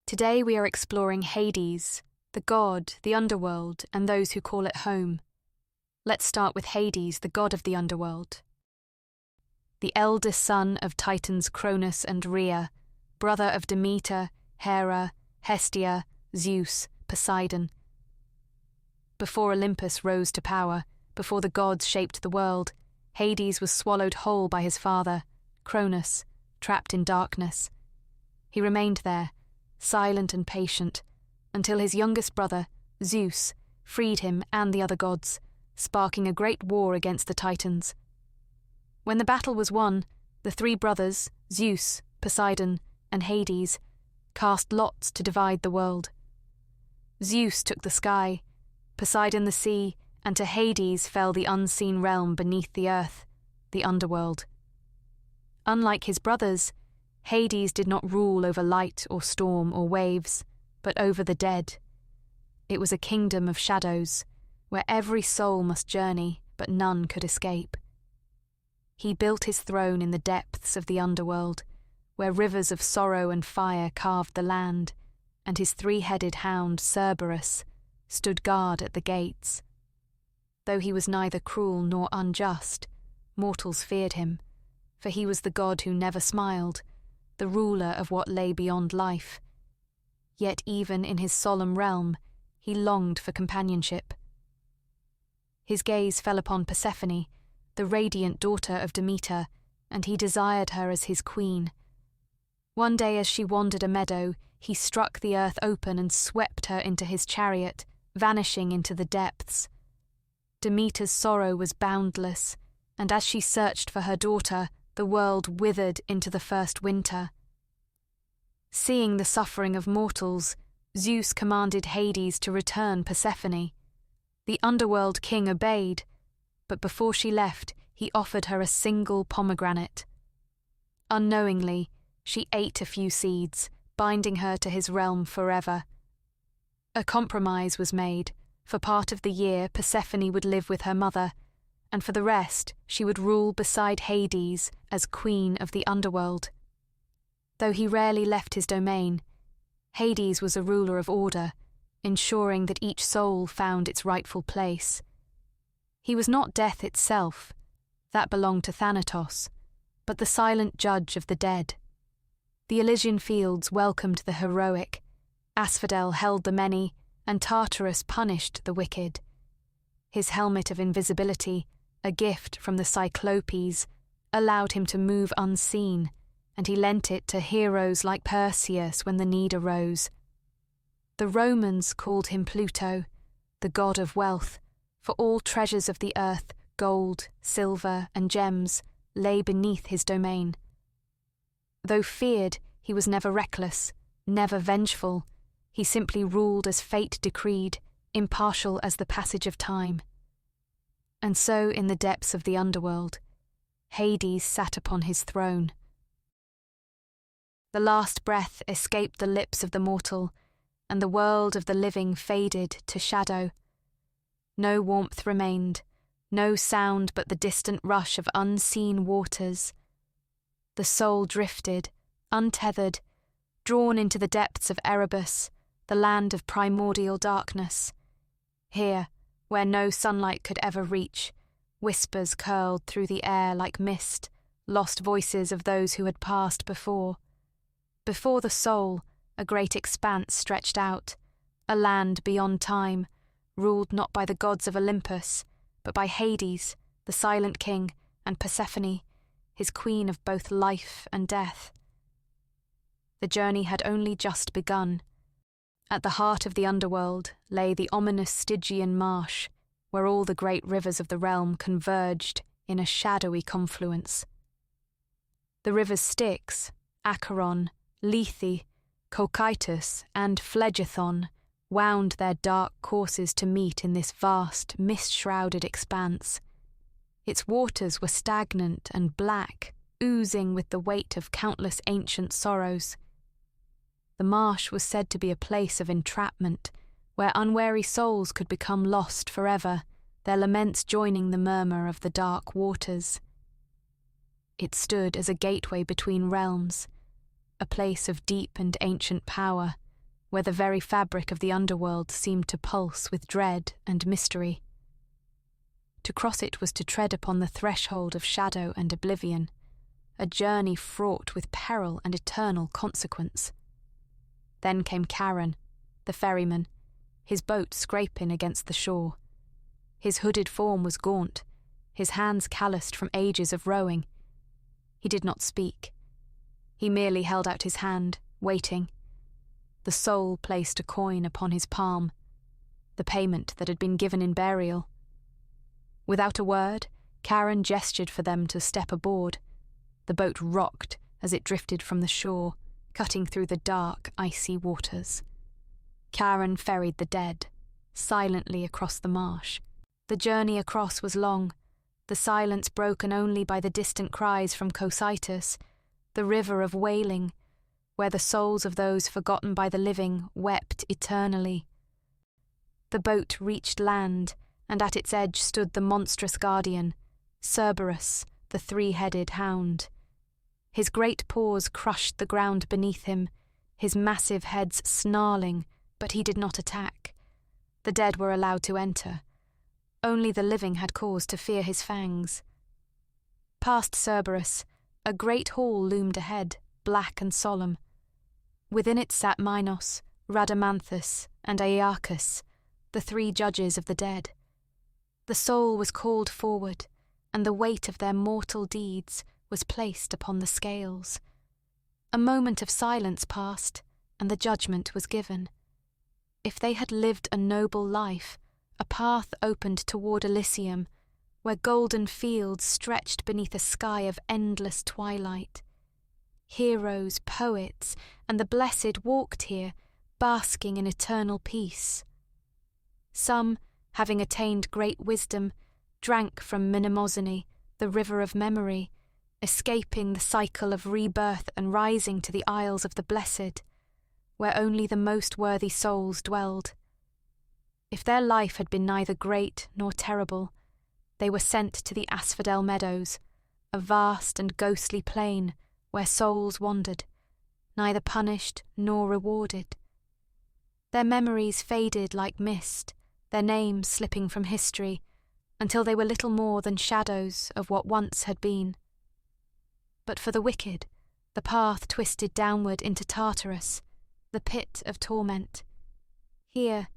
Today we are exploring Hades, the god, the underworld, and those who call it home. Let's start with Hades, the god of the underworld. The eldest son of Titans Cronus and Rhea, brother of Demeter, Hera, Hestia, Zeus, Poseidon. Before Olympus rose to power, before the gods shaped the world, Hades was swallowed whole by his father, Cronus, trapped in darkness. He remained there, silent and patient, until his youngest brother, Zeus, freed him and the other gods, sparking a great war against the Titans. When the battle was won, the three brothers, Zeus, Poseidon, and Hades, cast lots to divide the world. Zeus took the sky, Poseidon the sea, and to Hades fell the unseen realm beneath the earth, the underworld. Unlike his brothers, Hades did not rule over light or storm or waves, but over the dead. It was a kingdom of shadows, where every soul must journey, but none could escape. He built his throne in the depths of the underworld, where rivers of sorrow and fire carved the land, and his three-headed hound, Cerberus, stood guard at the gates. Though he was neither cruel nor unjust, mortals feared him, for he was the god who never smiled, the ruler of what lay beyond life. Yet even in his solemn realm, he longed for companionship. His gaze fell upon Persephone, the radiant daughter of Demeter, and he desired her as his queen. One day as she wandered a meadow, he struck the earth open and swept her into his chariot, vanishing into the depths. Demeter's sorrow was boundless, and as she searched for her daughter, the world withered into the first winter. Seeing the suffering of mortals, Zeus commanded Hades to return Persephone. The underworld king obeyed, but before she left, he offered her a single pomegranate. Unknowingly, she ate a few seeds, binding her to his realm forever. A compromise was made. For part of the year, Persephone would live with her mother, and for the rest, she would rule beside Hades as queen of the underworld. Though he rarely left his domain, Hades was a ruler of order, ensuring that each soul found its rightful place. He was not death itself, that belonged to Thanatos, but the silent judge of the dead. The Elysian fields welcomed the heroic, Asphodel held the many, and Tartarus punished the wicked. His helmet of invisibility, a gift from the Cyclopes, allowed him to move unseen, and he lent it to heroes like Perseus when the need arose. The Romans called him Pluto, the god of wealth, for all treasures of the earth, gold, silver, and gems, lay beneath his domain. Though feared, he was never reckless, never vengeful. He simply ruled as fate decreed, impartial as the passage of time. And so, in the depths of the underworld, Hades sat upon his throne. The last breath escaped the lips of the mortal, and the world of the living faded to shadow. No warmth remained, no sound but the distant rush of unseen waters. The soul drifted, untethered, drawn into the depths of Erebus, the land of primordial darkness. Here, where no sunlight could ever reach, whispers curled through the air like mist, lost voices of those who had passed before. Before the soul, a great expanse stretched out, a land beyond time, ruled not by the gods of Olympus, but by Hades, the silent king, and Persephone, his queen of both life and death. The journey had only just begun. At the heart of the underworld lay the ominous Stygian marsh, where all the great rivers of the realm converged in a shadowy confluence. The rivers Styx, Acheron, Lethe, Cocytus, and Phlegethon wound their dark courses to meet in this vast, mist-shrouded expanse. Its waters were stagnant and black, oozing with the weight of countless ancient sorrows. The marsh was said to be a place of entrapment, where unwary souls could become lost forever, their laments joining the murmur of the dark waters. It stood as a gateway between realms, a place of deep and ancient power, where the very fabric of the underworld seemed to pulse with dread and mystery. To cross it was to tread upon the threshold of shadow and oblivion, a journey fraught with peril and eternal consequence. Then came Charon, the ferryman, his boat scraping against the shore. His hooded form was gaunt, his hands calloused from ages of rowing. He did not speak. He merely held out his hand, waiting. The soul placed a coin upon his palm, the payment that had been given in burial. Without a word, Charon gestured for them to step aboard. The boat rocked as it drifted from the shore, cutting through the dark, icy waters. Charon ferried the dead, silently across the marsh. The journey across was long, the silence broken only by the distant cries from Cocytus, the river of wailing, where the souls of those forgotten by the living wept eternally. The boat reached land, and at its edge stood the monstrous guardian, Cerberus, the three-headed hound. His great paws crushed the ground beneath him, his massive heads snarling, but he did not attack. The dead were allowed to enter. Only the living had cause to fear his fangs. Past Cerberus, a great hall loomed ahead, black and solemn. Within it sat Minos, Rhadamanthus, and Aeacus, the three judges of the dead. The soul was called forward, and the weight of their mortal deeds was placed upon the scales. A moment of silence passed, and the judgment was given. If they had lived a noble life, a path opened toward Elysium, where golden fields stretched beneath a sky of endless twilight. Heroes, poets, and the blessed walked here, basking in eternal peace. Some, having attained great wisdom, drank from Mnemosyne, the river of memory, escaping the cycle of rebirth and rising to the isles of the blessed, where only the most worthy souls dwelled. If their life had been neither great nor terrible, they were sent to the asphodel meadows, a vast and ghostly plain where souls wandered, neither punished nor rewarded. Their memories faded like mist, their names slipping from history, until they were little more than shadows of what once had been. But for the wicked, the path twisted downward into Tartarus, the pit of torment. Here,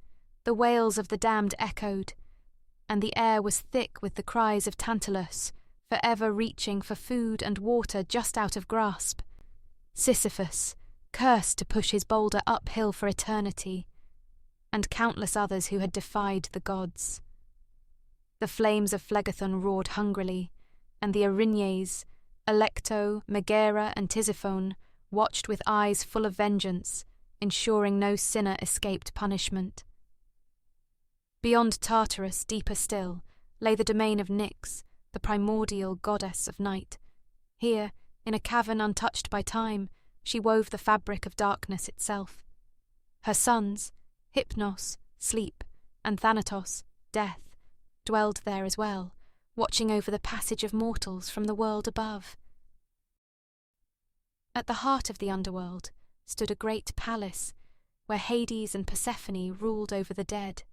the wails of the damned echoed, and the air was thick with the cries of Tantalus, forever reaching for food and water just out of grasp. Sisyphus, cursed to push his boulder uphill for eternity, and countless others who had defied the gods. The flames of Phlegethon roared hungrily, and the Erinyes, Alecto, Megara, and Tisiphone watched with eyes full of vengeance, ensuring no sinner escaped punishment. Beyond Tartarus, deeper still, lay the domain of Nyx, the primordial goddess of night. Here, in a cavern untouched by time, she wove the fabric of darkness itself. Her sons, Hypnos, sleep, and Thanatos, death, dwelled there as well, watching over the passage of mortals from the world above. At the heart of the underworld stood a great palace, where Hades and Persephone ruled over the dead.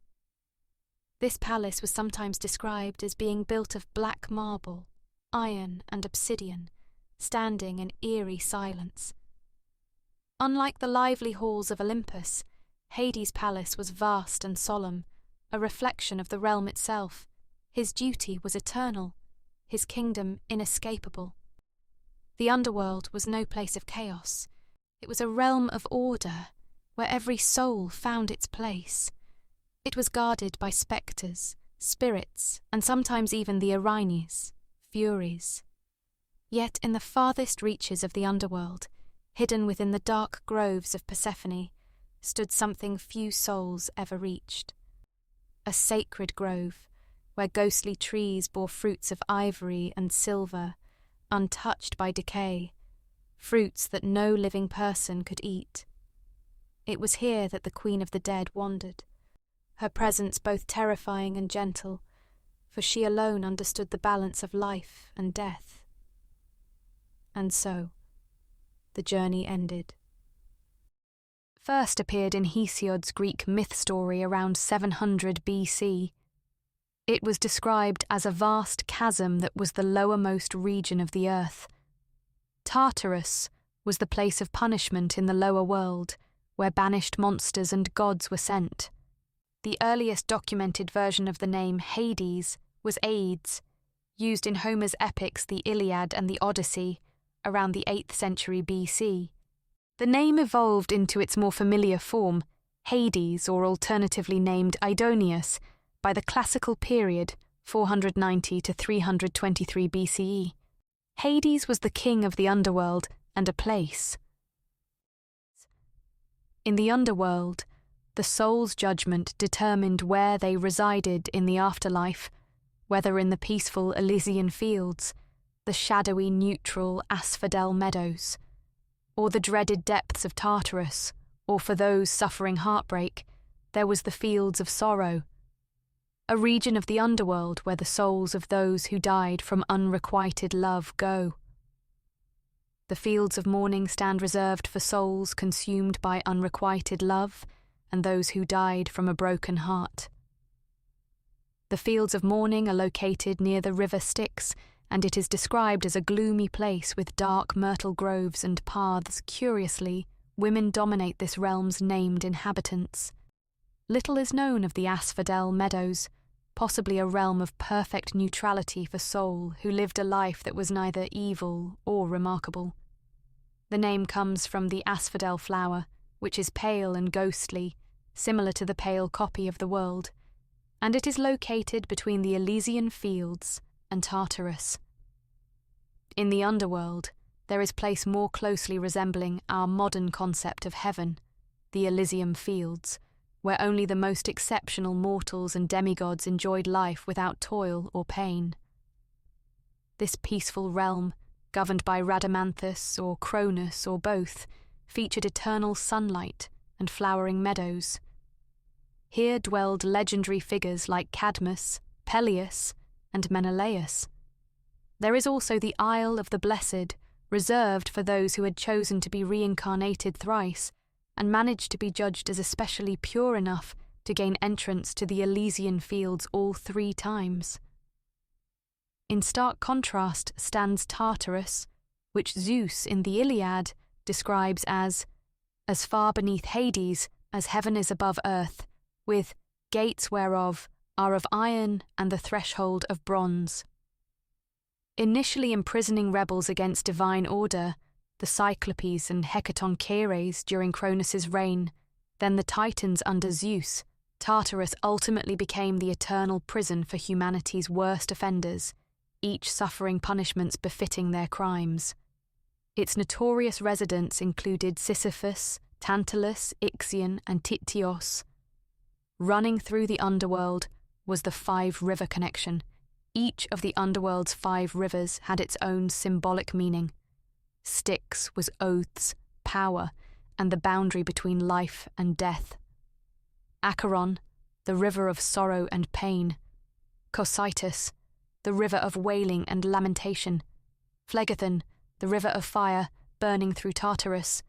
This palace was sometimes described as being built of black marble, iron, and obsidian, standing in eerie silence. Unlike the lively halls of Olympus, Hades' palace was vast and solemn, a reflection of the realm itself. His duty was eternal, his kingdom inescapable. The underworld was no place of chaos. It was a realm of order, where every soul found its place. It was guarded by spectres, spirits, and sometimes even the Erinyes, furies. Yet in the farthest reaches of the underworld, hidden within the dark groves of Persephone, stood something few souls ever reached. A sacred grove, where ghostly trees bore fruits of ivory and silver, untouched by decay, fruits that no living person could eat. It was here that the Queen of the Dead wandered, her presence both terrifying and gentle, for she alone understood the balance of life and death. And so, the journey ended. first appeared in Hesiod's Greek myth story around 700 BC. It was described as a vast chasm that was the lowermost region of the earth. Tartarus was the place of punishment in the lower world, where banished monsters and gods were sent. The earliest documented version of the name Hades was Aides, used in Homer's epics the Iliad and the Odyssey, around the 8th century BC. The name evolved into its more familiar form, Hades, or alternatively named Aidoneus, by the classical period, 490 to 323 BCE. Hades was the king of the underworld and a place. In the underworld, the soul's judgment determined where they resided in the afterlife, whether in the peaceful Elysian fields, the shadowy neutral asphodel meadows, or the dreaded depths of Tartarus, or for those suffering heartbreak, there was the fields of sorrow, a region of the underworld where the souls of those who died from unrequited love go. The fields of mourning stand reserved for souls consumed by unrequited love and those who died from a broken heart. The fields of mourning are located near the river Styx, and it is described as a gloomy place with dark myrtle groves and paths. Curiously, women dominate this realm's named inhabitants. Little is known of the asphodel meadows, possibly a realm of perfect neutrality for soul who lived a life that was neither evil or remarkable. The name comes from the asphodel flower, which is pale and ghostly, similar to the pale copy of the world, and it is located between the Elysian fields and Tartarus. In the underworld, there is place more closely resembling our modern concept of heaven, the Elysium fields, where only the most exceptional mortals and demigods enjoyed life without toil or pain. This peaceful realm, governed by Rhadamanthus or Cronus or both, featured eternal sunlight and flowering meadows. Here dwelled legendary figures like Cadmus, Peleus, and Menelaus. There is also the Isle of the Blessed, reserved for those who had chosen to be reincarnated thrice, and managed to be judged as especially pure enough to gain entrance to the Elysian fields all 3 times. In stark contrast stands Tartarus, which Zeus in the Iliad describes as far beneath Hades as heaven is above earth, with gates whereof are of iron and the threshold of bronze. Initially imprisoning rebels against divine order, the Cyclopes and Hecatoncheires during Cronus's reign, then the Titans under Zeus, Tartarus ultimately became the eternal prison for humanity's worst offenders, each suffering punishments befitting their crimes. Its notorious residents included Sisyphus, Tantalus, Ixion, and Tityos. Running through the underworld was the 5-river connection. Each of the underworld's 5 rivers had its own symbolic meaning. Styx was oaths, power, and the boundary between life and death. Acheron, the river of sorrow and pain. Cocytus, the river of wailing and lamentation. Phlegethon, the river of fire, burning through Tartarus.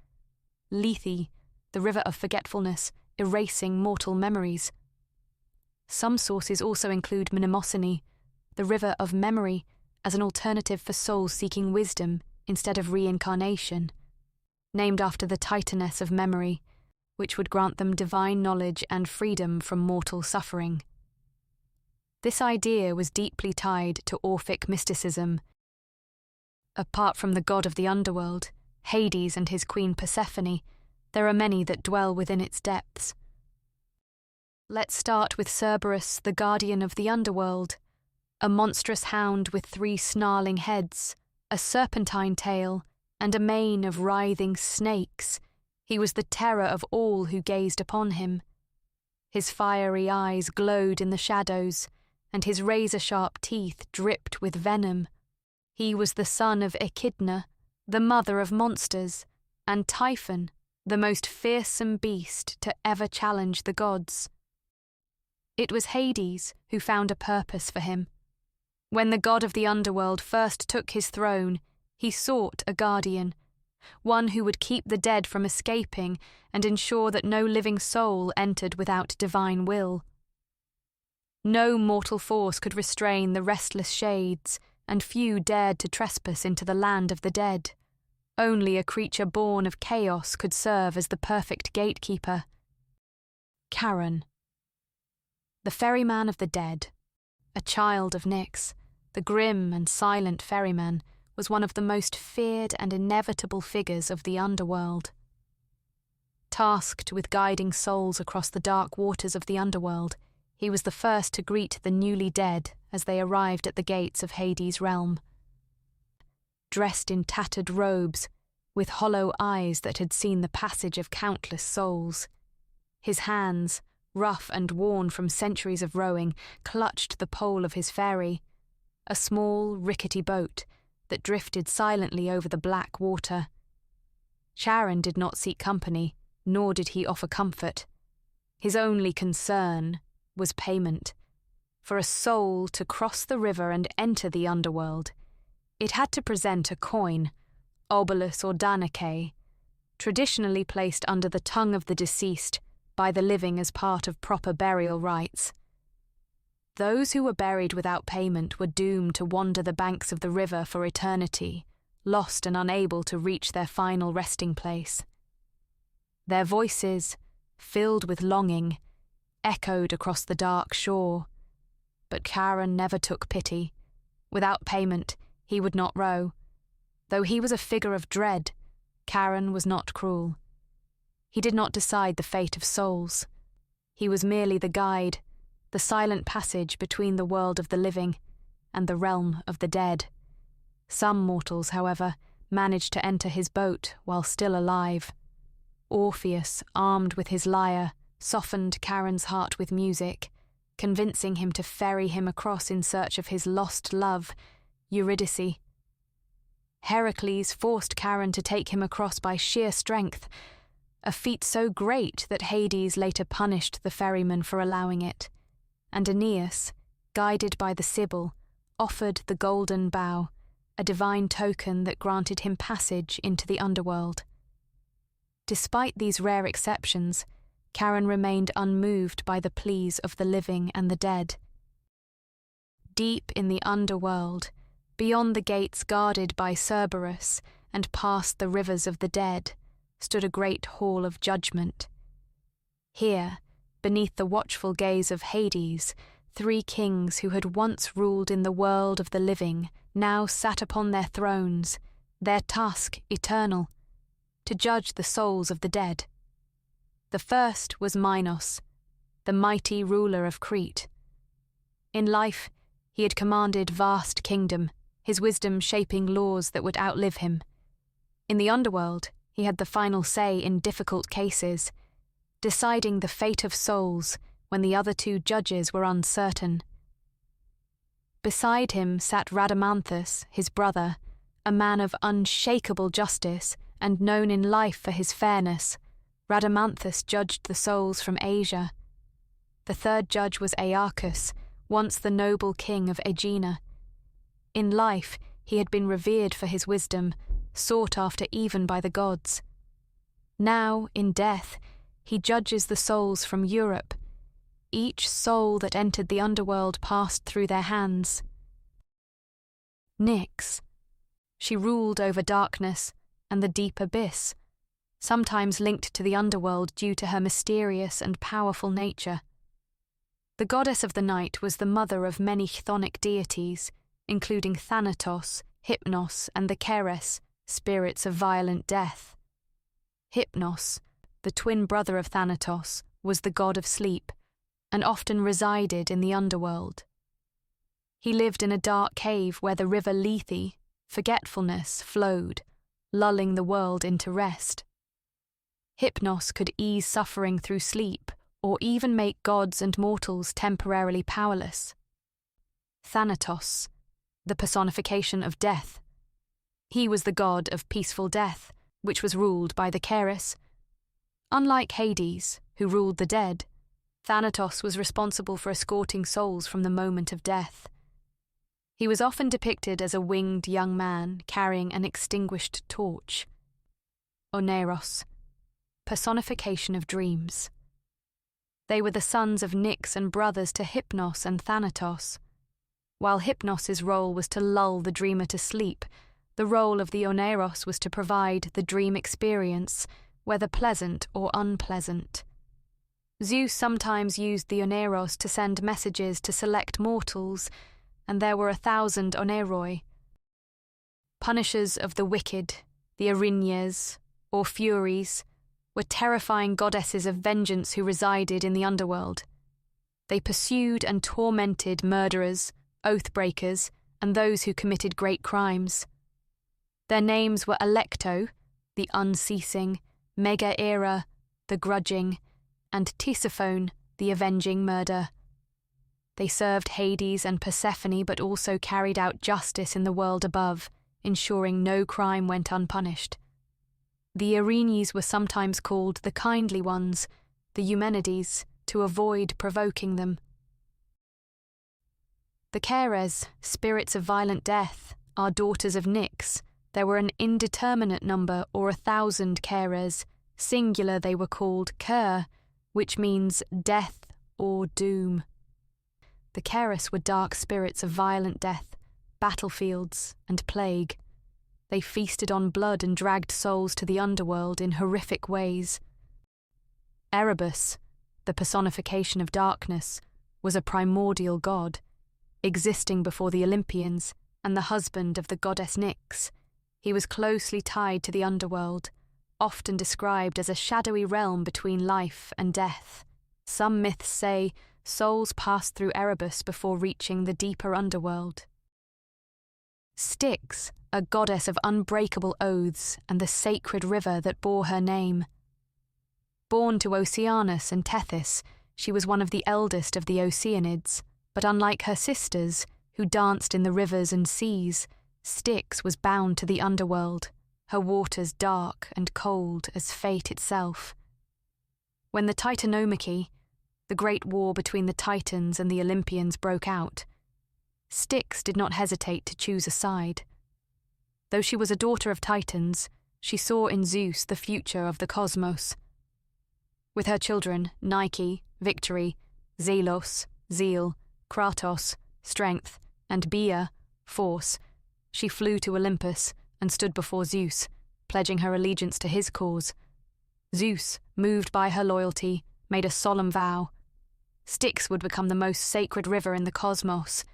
Lethe, the river of forgetfulness, erasing mortal memories. Some sources also include Mnemosyne, the river of memory, as an alternative for souls seeking wisdom instead of reincarnation, named after the Titaness of memory, which would grant them divine knowledge and freedom from mortal suffering. This idea was deeply tied to Orphic mysticism. Apart from the god of the underworld, Hades and his queen Persephone, there are many that dwell within its depths. Let's start with Cerberus, the guardian of the underworld, a monstrous hound with 3 snarling heads, a serpentine tail, and a mane of writhing snakes. He was the terror of all who gazed upon him. His fiery eyes glowed in the shadows, and his razor-sharp teeth dripped with venom. He was the son of Echidna, the mother of monsters, and Typhon, the most fearsome beast to ever challenge the gods. It was Hades who found a purpose for him. When the god of the underworld first took his throne, he sought a guardian, one who would keep the dead from escaping and ensure that no living soul entered without divine will. No mortal force could restrain the restless shades, and few dared to trespass into the land of the dead. Only a creature born of chaos could serve as the perfect gatekeeper. Charon. The ferryman of the dead, a child of Nyx, the grim and silent ferryman, was one of the most feared and inevitable figures of the underworld. Tasked with guiding souls across the dark waters of the underworld, he was the first to greet the newly dead as they arrived at the gates of Hades' realm. Dressed in tattered robes, with hollow eyes that had seen the passage of countless souls, his hands, rough and worn from centuries of rowing, clutched the pole of his ferry, a small, rickety boat that drifted silently over the black water. Charon did not seek company, nor did he offer comfort. His only concern was payment. For a soul to cross the river and enter the underworld, it had to present a coin, obolus or danake, traditionally placed under the tongue of the deceased by the living as part of proper burial rites. Those who were buried without payment were doomed to wander the banks of the river for eternity, lost and unable to reach their final resting place. Their voices, filled with longing, echoed across the dark shore. But Charon never took pity. Without payment, he would not row. Though he was a figure of dread, Charon was not cruel. He did not decide the fate of souls. He was merely the guide, the silent passage between the world of the living and the realm of the dead. Some mortals, however, managed to enter his boat while still alive. Orpheus, armed with his lyre, softened Charon's heart with music, convincing him to ferry him across in search of his lost love, Eurydice. Heracles forced Charon to take him across by sheer strength, a feat so great that Hades later punished the ferryman for allowing it, and Aeneas, guided by the Sibyl, offered the golden bow, a divine token that granted him passage into the underworld. Despite these rare exceptions, Charon remained unmoved by the pleas of the living and the dead. Deep in the underworld, beyond the gates guarded by Cerberus and past the rivers of the dead, stood a great hall of judgment. Here, beneath the watchful gaze of Hades, 3 kings who had once ruled in the world of the living now sat upon their thrones, their task eternal, to judge the souls of the dead. The first was Minos, the mighty ruler of Crete. In life, he had commanded vast kingdom, his wisdom shaping laws that would outlive him. In the underworld, he had the final say in difficult cases, deciding the fate of souls when the other 2 judges were uncertain. Beside him sat Rhadamanthus, his brother, a man of unshakable justice and known in life for his fairness. Rhadamanthus judged the souls from Asia. The 3rd judge was Aeacus, once the noble king of Aegina. In life, he had been revered for his wisdom, sought after even by the gods. Now, in death, he judges the souls from Europe. Each soul that entered the underworld passed through their hands. Nyx. She ruled over darkness and the deep abyss, sometimes linked to the underworld due to her mysterious and powerful nature. The goddess of the night was the mother of many chthonic deities, including Thanatos, Hypnos, and the Keres, spirits of violent death. Hypnos, the twin brother of Thanatos, was the god of sleep, and often resided in the underworld. He lived in a dark cave where the river Lethe, forgetfulness, flowed, lulling the world into rest. Hypnos could ease suffering through sleep, or even make gods and mortals temporarily powerless. Thanatos, the personification of death. He was the god of peaceful death, which was ruled by the Keres. Unlike Hades, who ruled the dead, Thanatos was responsible for escorting souls from the moment of death. He was often depicted as a winged young man carrying an extinguished torch. Oneros, personification of dreams. They were the sons of Nyx and brothers to Hypnos and Thanatos. While Hypnos's role was to lull the dreamer to sleep, the role of the Oneros was to provide the dream experience, whether pleasant or unpleasant. Zeus sometimes used the Oneros to send messages to select mortals, and there were 1,000 Oneroi. Punishers of the wicked, the Erinyes, or Furies, were terrifying goddesses of vengeance who resided in the underworld. They pursued and tormented murderers, oath-breakers, and those who committed great crimes. Their names were Alecto, the unceasing, Megaera, the grudging, and Tisiphone, the avenging murder. They served Hades and Persephone but also carried out justice in the world above, ensuring no crime went unpunished. The Erinyes were sometimes called the kindly ones, the Eumenides, to avoid provoking them. The Keres, spirits of violent death, are daughters of Nyx. There were an indeterminate number or 1,000 Keres. Singular they were called Ker, which means death or doom. The Keres were dark spirits of violent death, battlefields, and plague. They feasted on blood and dragged souls to the underworld in horrific ways. Erebus, the personification of darkness, was a primordial god, existing before the Olympians and the husband of the goddess Nyx. He was closely tied to the underworld, often described as a shadowy realm between life and death. Some myths say souls passed through Erebus before reaching the deeper underworld. Styx, a goddess of unbreakable oaths and the sacred river that bore her name. Born to Oceanus and Tethys, she was one of the eldest of the Oceanids, but unlike her sisters, who danced in the rivers and seas, Styx was bound to the underworld, her waters dark and cold as fate itself. When the Titanomachy, the great war between the Titans and the Olympians, broke out, Styx did not hesitate to choose a side. Though she was a daughter of Titans, she saw in Zeus the future of the cosmos. With her children, Nike, victory, Zelos, zeal, Kratos, strength, and Bia, force, she flew to Olympus and stood before Zeus, pledging her allegiance to his cause. Zeus, moved by her loyalty, made a solemn vow. Styx would become the most sacred river in the cosmos,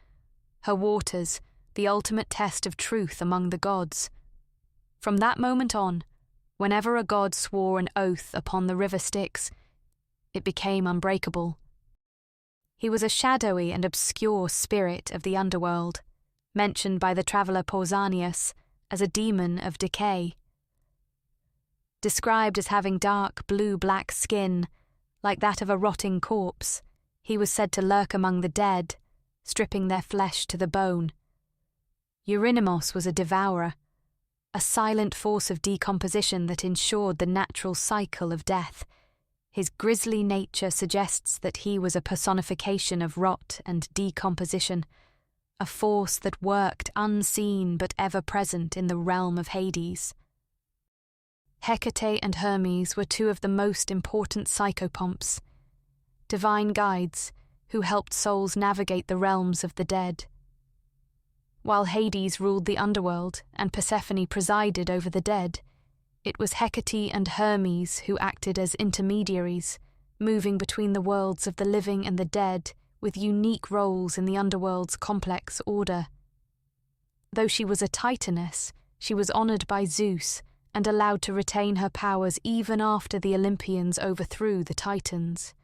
her waters, the ultimate test of truth among the gods. From that moment on, whenever a god swore an oath upon the river Styx, it became unbreakable. He was a shadowy and obscure spirit of the underworld, mentioned by the traveller Pausanias as a demon of decay. Described as having dark blue-black skin, like that of a rotting corpse, he was said to lurk among the dead, stripping their flesh to the bone. Eurynomos was a devourer, a silent force of decomposition that ensured the natural cycle of death. His grisly nature suggests that he was a personification of rot and decomposition, a force that worked unseen but ever present in the realm of Hades. Hecate and Hermes were two of the most important psychopomps, divine guides who helped souls navigate the realms of the dead. While Hades ruled the underworld and Persephone presided over the dead, it was Hecate and Hermes who acted as intermediaries, moving between the worlds of the living and the dead with unique roles in the underworld's complex order. Though she was a Titaness, she was honoured by Zeus and allowed to retain her powers even after the Olympians overthrew the Titans.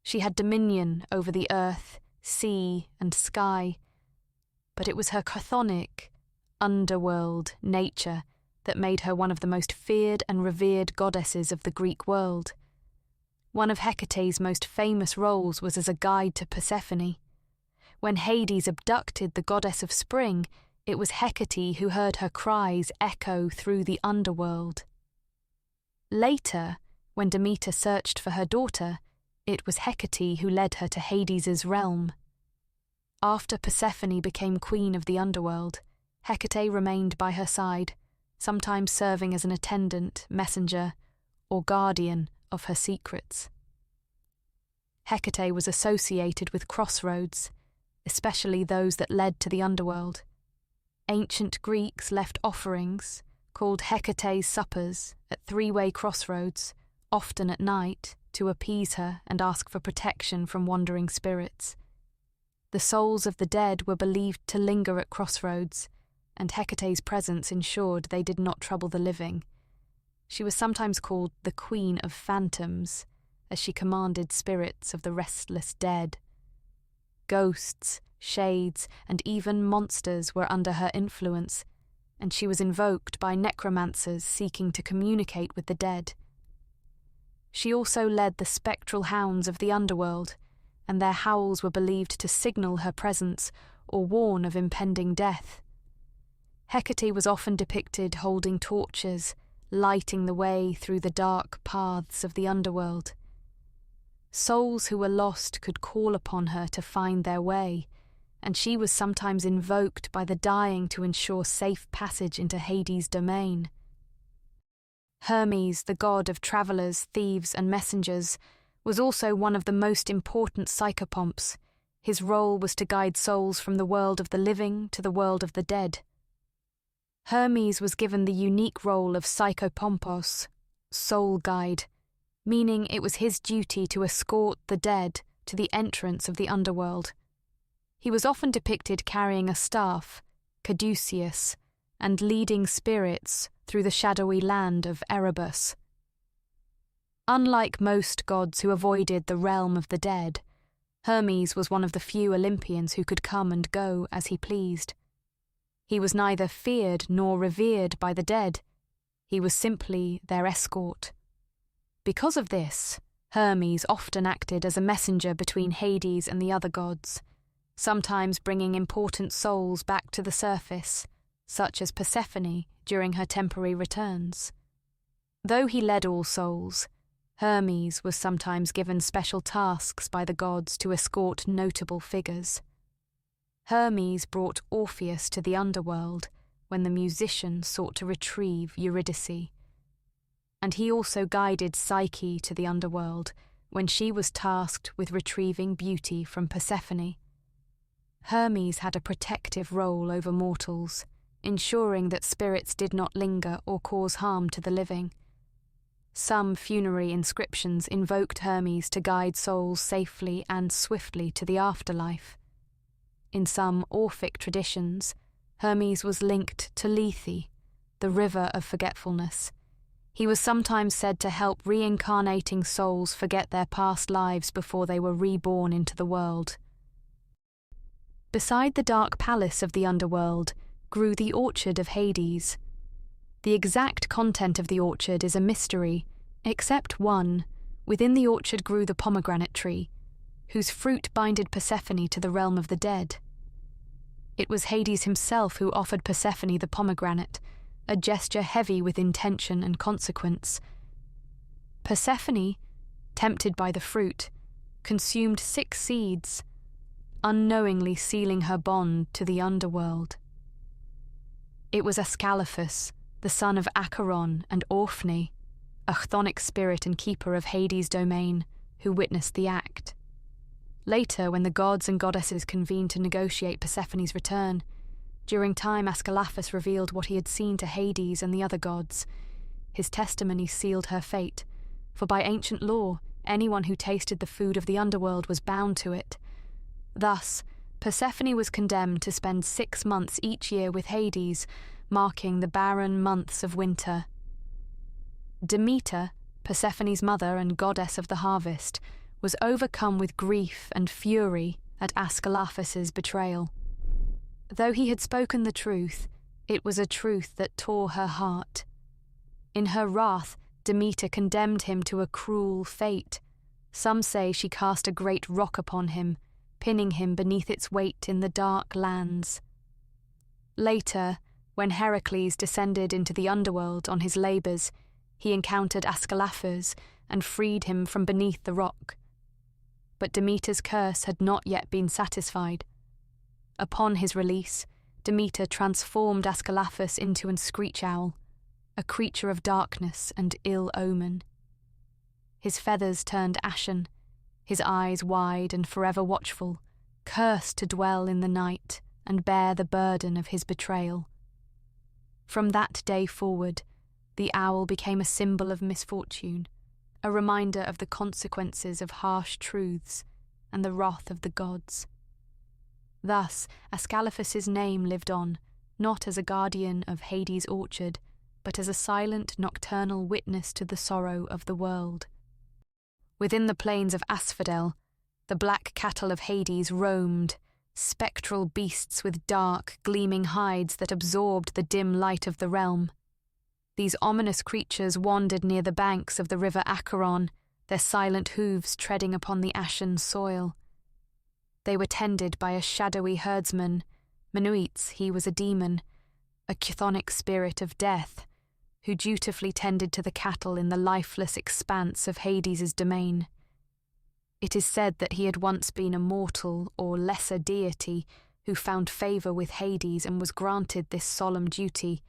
She had dominion over the earth, sea, and sky, but it was her chthonic, underworld nature that made her one of the most feared and revered goddesses of the Greek world. One of Hecate's most famous roles was as a guide to Persephone. When Hades abducted the goddess of spring, it was Hecate who heard her cries echo through the underworld. Later, when Demeter searched for her daughter, it was Hecate who led her to Hades's realm. After Persephone became queen of the underworld, Hecate remained by her side, sometimes serving as an attendant, messenger, or guardian of her secrets. Hecate was associated with crossroads, especially those that led to the underworld. Ancient Greeks left offerings, called Hecate's suppers, at three-way crossroads, often at night, to appease her and ask for protection from wandering spirits. The souls of the dead were believed to linger at crossroads, and Hecate's presence ensured they did not trouble the living. She was sometimes called the Queen of Phantoms, as she commanded spirits of the restless dead. Ghosts, shades, and even monsters were under her influence, and she was invoked by necromancers seeking to communicate with the dead. She also led the spectral hounds of the underworld, and their howls were believed to signal her presence or warn of impending death. Hecate was often depicted holding torches, lighting the way through the dark paths of the underworld. Souls who were lost could call upon her to find their way, and she was sometimes invoked by the dying to ensure safe passage into Hades' domain. Hermes, the god of travellers, thieves, and messengers, was also one of the most important psychopomps. His role was to guide souls from the world of the living to the world of the dead. Hermes was given the unique role of Psychopompos, soul guide, meaning it was his duty to escort the dead to the entrance of the underworld. He was often depicted carrying a staff, caduceus, and leading spirits through the shadowy land of Erebus. Unlike most gods who avoided the realm of the dead, Hermes was one of the few Olympians who could come and go as he pleased. He was neither feared nor revered by the dead. He was simply their escort. Because of this, Hermes often acted as a messenger between Hades and the other gods, sometimes bringing important souls back to the surface, such as Persephone during her temporary returns. Though he led all souls, Hermes was sometimes given special tasks by the gods to escort notable figures. Hermes brought Orpheus to the underworld when the musician sought to retrieve Eurydice. And he also guided Psyche to the underworld when she was tasked with retrieving beauty from Persephone. Hermes had a protective role over mortals, ensuring that spirits did not linger or cause harm to the living. Some funerary inscriptions invoked Hermes to guide souls safely and swiftly to the afterlife. In some Orphic traditions, Hermes was linked to Lethe, the river of forgetfulness. He was sometimes said to help reincarnating souls forget their past lives before they were reborn into the world. Beside the dark palace of the underworld grew the orchard of Hades. The exact content of the orchard is a mystery, except one. Within the orchard grew the pomegranate tree, whose fruit binded Persephone to the realm of the dead. It was Hades himself who offered Persephone the pomegranate, a gesture heavy with intention and consequence. Persephone, tempted by the fruit, consumed 6 seeds, unknowingly sealing her bond to the underworld. It was Ascalaphus, the son of Charon and Orphne, a chthonic spirit and keeper of Hades' domain, who witnessed the act. Later, when the gods and goddesses convened to negotiate Persephone's return, during time Ascalaphus revealed what he had seen to Hades and the other gods. His testimony sealed her fate, for by ancient law, anyone who tasted the food of the underworld was bound to it. Thus, Persephone was condemned to spend 6 months each year with Hades, marking the barren months of winter. Demeter, Persephone's mother and goddess of the harvest, was overcome with grief and fury at Ascalaphus's betrayal. Though he had spoken the truth, it was a truth that tore her heart. In her wrath, Demeter condemned him to a cruel fate. Some say she cast a great rock upon him, pinning him beneath its weight in the dark lands. Later, when Heracles descended into the underworld on his labours, he encountered Ascalaphus and freed him from beneath the rock. But Demeter's curse had not yet been satisfied. Upon his release, Demeter transformed Ascalaphus into a screech owl, a creature of darkness and ill omen. His feathers turned ashen, his eyes wide and forever watchful, cursed to dwell in the night and bear the burden of his betrayal. From that day forward, the owl became a symbol of misfortune, a reminder of the consequences of harsh truths and the wrath of the gods. Thus, Ascalaphus's name lived on, not as a guardian of Hades' orchard, but as a silent nocturnal witness to the sorrow of the world. Within the plains of Asphodel, the black cattle of Hades roamed, spectral beasts with dark, gleaming hides that absorbed the dim light of the realm. These ominous creatures wandered near the banks of the river Acheron, their silent hooves treading upon the ashen soil. They were tended by a shadowy herdsman. Melinoë, he was a demon, a chthonic spirit of death, who dutifully tended to the cattle in the lifeless expanse of Hades' domain. It is said that he had once been a mortal or lesser deity who found favour with Hades and was granted this solemn duty,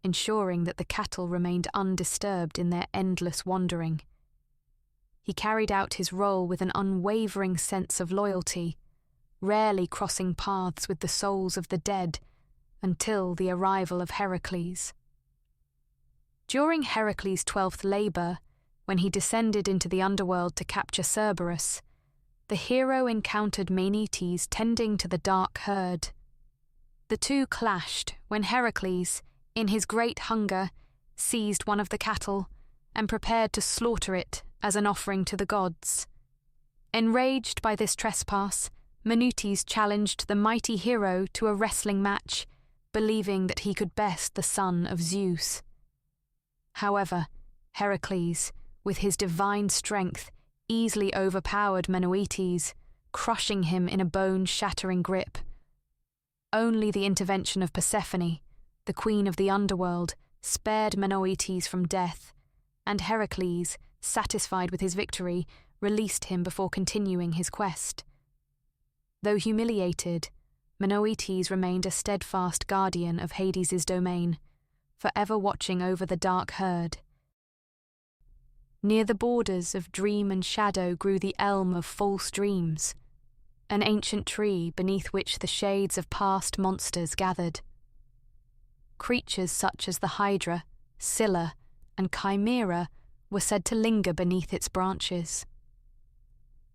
ensuring that the cattle remained undisturbed in their endless wandering. He carried out his role with an unwavering sense of loyalty, rarely crossing paths with the souls of the dead until the arrival of Heracles. During Heracles' 12th labour, when he descended into the underworld to capture Cerberus, the hero encountered Melinoë tending to the dark herd. The two clashed when Heracles, in his great hunger, seized one of the cattle and prepared to slaughter it as an offering to the gods. Enraged by this trespass, Melinoë challenged the mighty hero to a wrestling match, believing that he could best the son of Zeus. However, Heracles, with his divine strength, easily overpowered Melinoë, crushing him in a bone-shattering grip. Only the intervention of Persephone, the queen of the underworld, spared Melinoë from death, and Heracles, satisfied with his victory, released him before continuing his quest. Though humiliated, Melinoë remained a steadfast guardian of Hades' domain, forever watching over the dark herd. Near the borders of dream and shadow grew the elm of false dreams, an ancient tree beneath which the shades of past monsters gathered. Creatures such as the Hydra, Scylla, and Chimera were said to linger beneath its branches.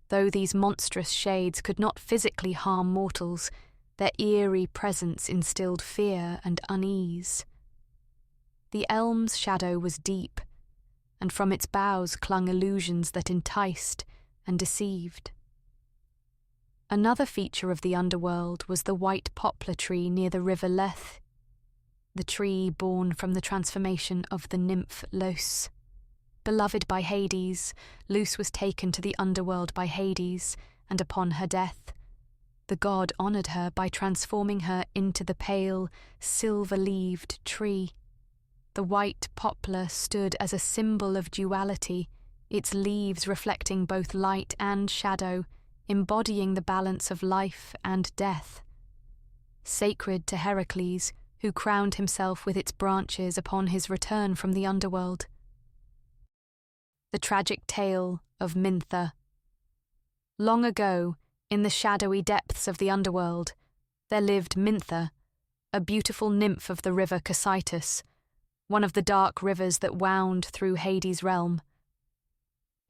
Though these monstrous shades could not physically harm mortals, their eerie presence instilled fear and unease. The elm's shadow was deep, and from its boughs clung illusions that enticed and deceived. Another feature of the underworld was the white poplar tree near the river Lethe, the tree born from the transformation of the nymph Lus. Beloved by Hades, Lus was taken to the underworld by Hades, and upon her death, the god honoured her by transforming her into the pale, silver-leaved tree. The white poplar stood as a symbol of duality, its leaves reflecting both light and shadow, embodying the balance of life and death. Sacred to Heracles, who crowned himself with its branches upon his return from the underworld. The tragic tale of Minthe. Long ago, in the shadowy depths of the underworld, there lived Minthe, a beautiful nymph of the river Cocytus, one of the dark rivers that wound through Hades' realm.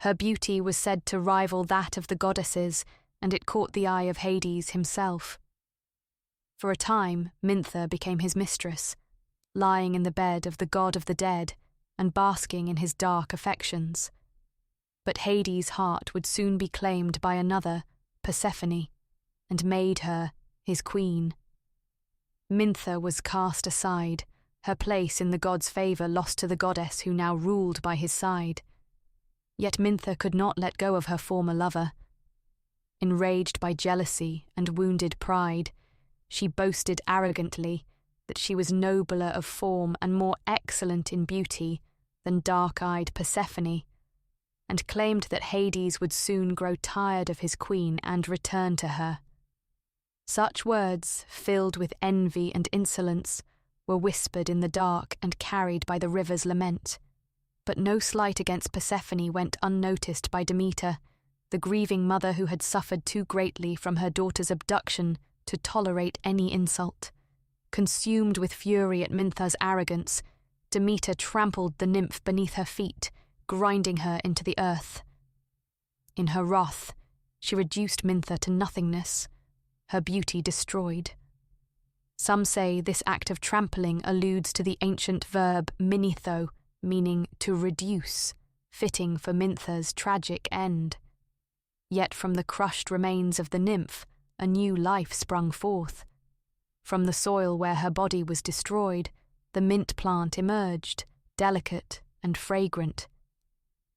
Her beauty was said to rival that of the goddesses, and it caught the eye of Hades himself. For a time, Minthe became his mistress, lying in the bed of the god of the dead and basking in his dark affections. But Hades' heart would soon be claimed by another, Persephone, and made her his queen. Minthe was cast aside, her place in the god's favour lost to the goddess who now ruled by his side. Yet Minthe could not let go of her former lover. Enraged by jealousy and wounded pride, she boasted arrogantly that she was nobler of form and more excellent in beauty than dark-eyed Persephone, and claimed that Hades would soon grow tired of his queen and return to her. Such words, filled with envy and insolence, were whispered in the dark and carried by the river's lament. But no slight against Persephone went unnoticed by Demeter, the grieving mother who had suffered too greatly from her daughter's abduction to tolerate any insult. Consumed with fury at Minthe's arrogance, Demeter trampled the nymph beneath her feet, grinding her into the earth. In her wrath, she reduced Minthe to nothingness, her beauty destroyed. Some say this act of trampling alludes to the ancient verb minitho, meaning to reduce, fitting for Minthe's tragic end. Yet from the crushed remains of the nymph, a new life sprung forth. From the soil where her body was destroyed, the mint plant emerged, delicate and fragrant.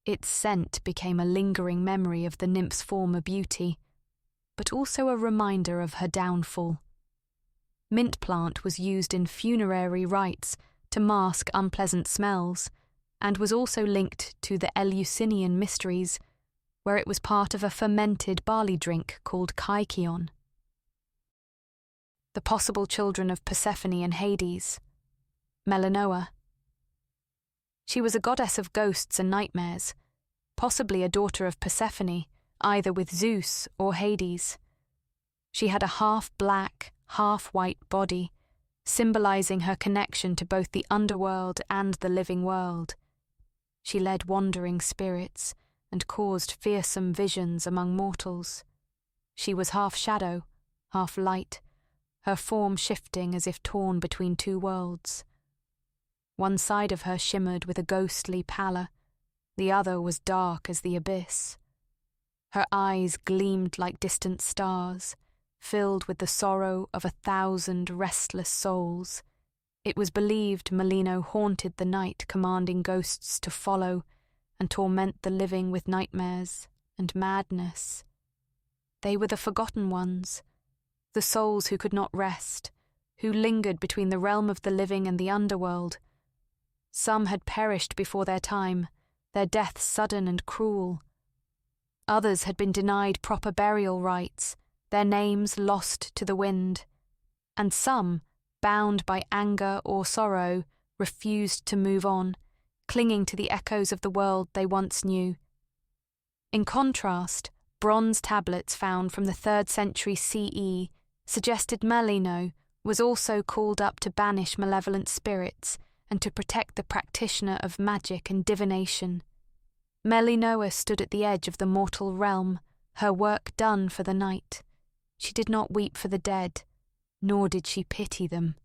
Its scent became a lingering memory of the nymph's former beauty, but also a reminder of her downfall. Mint plant was used in funerary rites to mask unpleasant smells, and was also linked to the Eleusinian mysteries, where it was part of a fermented barley drink called kykeon. The possible children of Persephone and Hades. Melinoë. She was a goddess of ghosts and nightmares, possibly a daughter of Persephone, either with Zeus or Hades. She had a half-black, half-white body, symbolizing her connection to both the underworld and the living world. She led wandering spirits and caused fearsome visions among mortals. She was half shadow, half light, her form shifting as if torn between two worlds. One side of her shimmered with a ghostly pallor, the other was dark as the abyss. Her eyes gleamed like distant stars, filled with the sorrow of 1,000 restless souls. It was believed Melinoë haunted the night, commanding ghosts to follow and torment the living with nightmares and madness. They were the forgotten ones, the souls who could not rest, who lingered between the realm of the living and the underworld. Some had perished before their time, their deaths sudden and cruel. Others had been denied proper burial rites, their names lost to the wind. And some, bound by anger or sorrow, refused to move on, clinging to the echoes of the world they once knew. In contrast, bronze tablets found from the 3rd century CE suggested Melinoë was also called up to banish malevolent spirits and to protect the practitioner of magic and divination. Melinoë stood at the edge of the mortal realm, her work done for the night. She did not weep for the dead, nor did she pity them.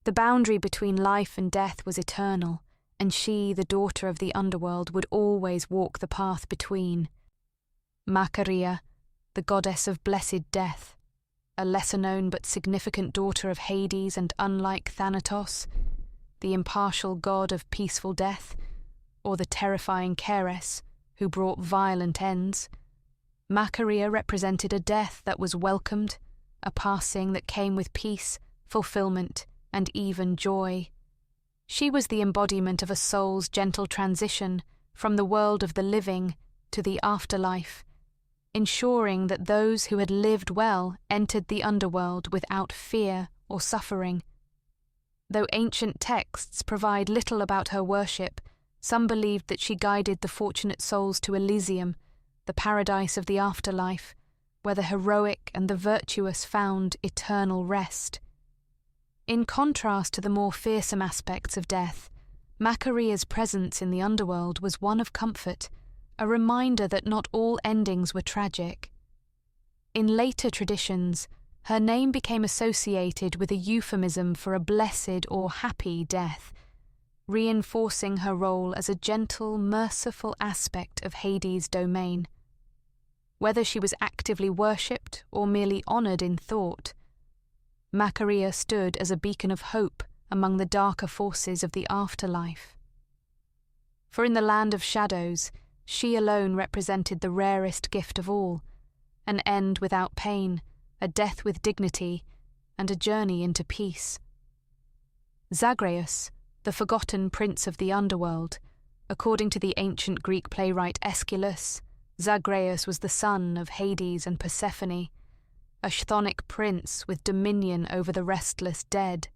The boundary between life and death was eternal, and she, the daughter of the underworld, would always walk the path between. Makaria, the goddess of blessed death, a lesser-known but significant daughter of Hades and unlike Thanatos, the impartial god of peaceful death, or the terrifying Charon, who brought violent ends. Makaria represented a death that was welcomed, a passing that came with peace, fulfillment, and even joy. She was the embodiment of a soul's gentle transition from the world of the living to the afterlife, ensuring that those who had lived well entered the underworld without fear or suffering. Though ancient texts provide little about her worship, some believed that she guided the fortunate souls to Elysium, the paradise of the afterlife, where the heroic and the virtuous found eternal rest. In contrast to the more fearsome aspects of death, Makaria's presence in the underworld was one of comfort, a reminder that not all endings were tragic. In later traditions, her name became associated with a euphemism for a blessed or happy death, reinforcing her role as a gentle, merciful aspect of Hades' domain. Whether she was actively worshipped or merely honoured in thought, Makaria stood as a beacon of hope among the darker forces of the afterlife. For in the land of shadows, she alone represented the rarest gift of all, an end without pain, a death with dignity, and a journey into peace. Zagreus, the forgotten prince of the underworld, according to the ancient Greek playwright Aeschylus, Zagreus was the son of Hades and Persephone, a chthonic prince with dominion over the restless dead.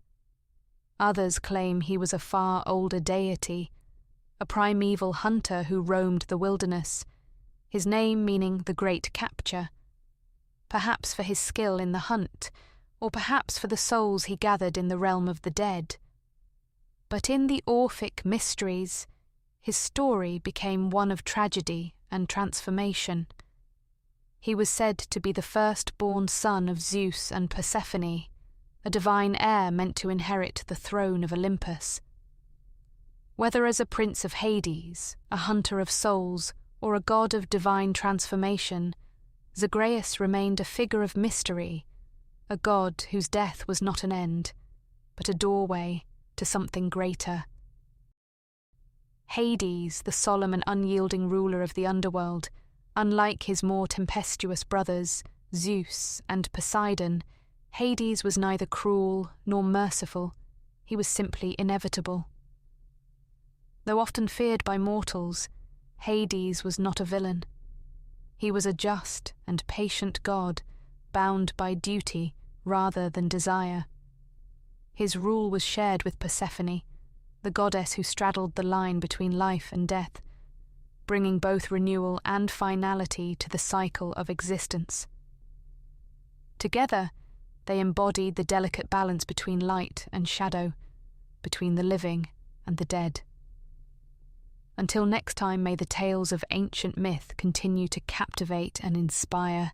Others claim he was a far older deity, a primeval hunter who roamed the wilderness, his name meaning the Great Capture, perhaps for his skill in the hunt, or perhaps for the souls he gathered in the realm of the dead. But in the Orphic mysteries, his story became one of tragedy and transformation. He was said to be the firstborn son of Zeus and Persephone, a divine heir meant to inherit the throne of Olympus. Whether as a prince of Hades, a hunter of souls, or a god of divine transformation, Zagreus remained a figure of mystery, a god whose death was not an end, but a doorway to something greater. Hades, the solemn and unyielding ruler of the underworld, unlike his more tempestuous brothers, Zeus and Poseidon, Hades was neither cruel nor merciful, he was simply inevitable. Though often feared by mortals, Hades was not a villain. He was a just and patient god, bound by duty rather than desire. His rule was shared with Persephone, the goddess who straddled the line between life and death, bringing both renewal and finality to the cycle of existence. Together, they embodied the delicate balance between light and shadow, between the living and the dead. Until next time, may the tales of ancient myth continue to captivate and inspire.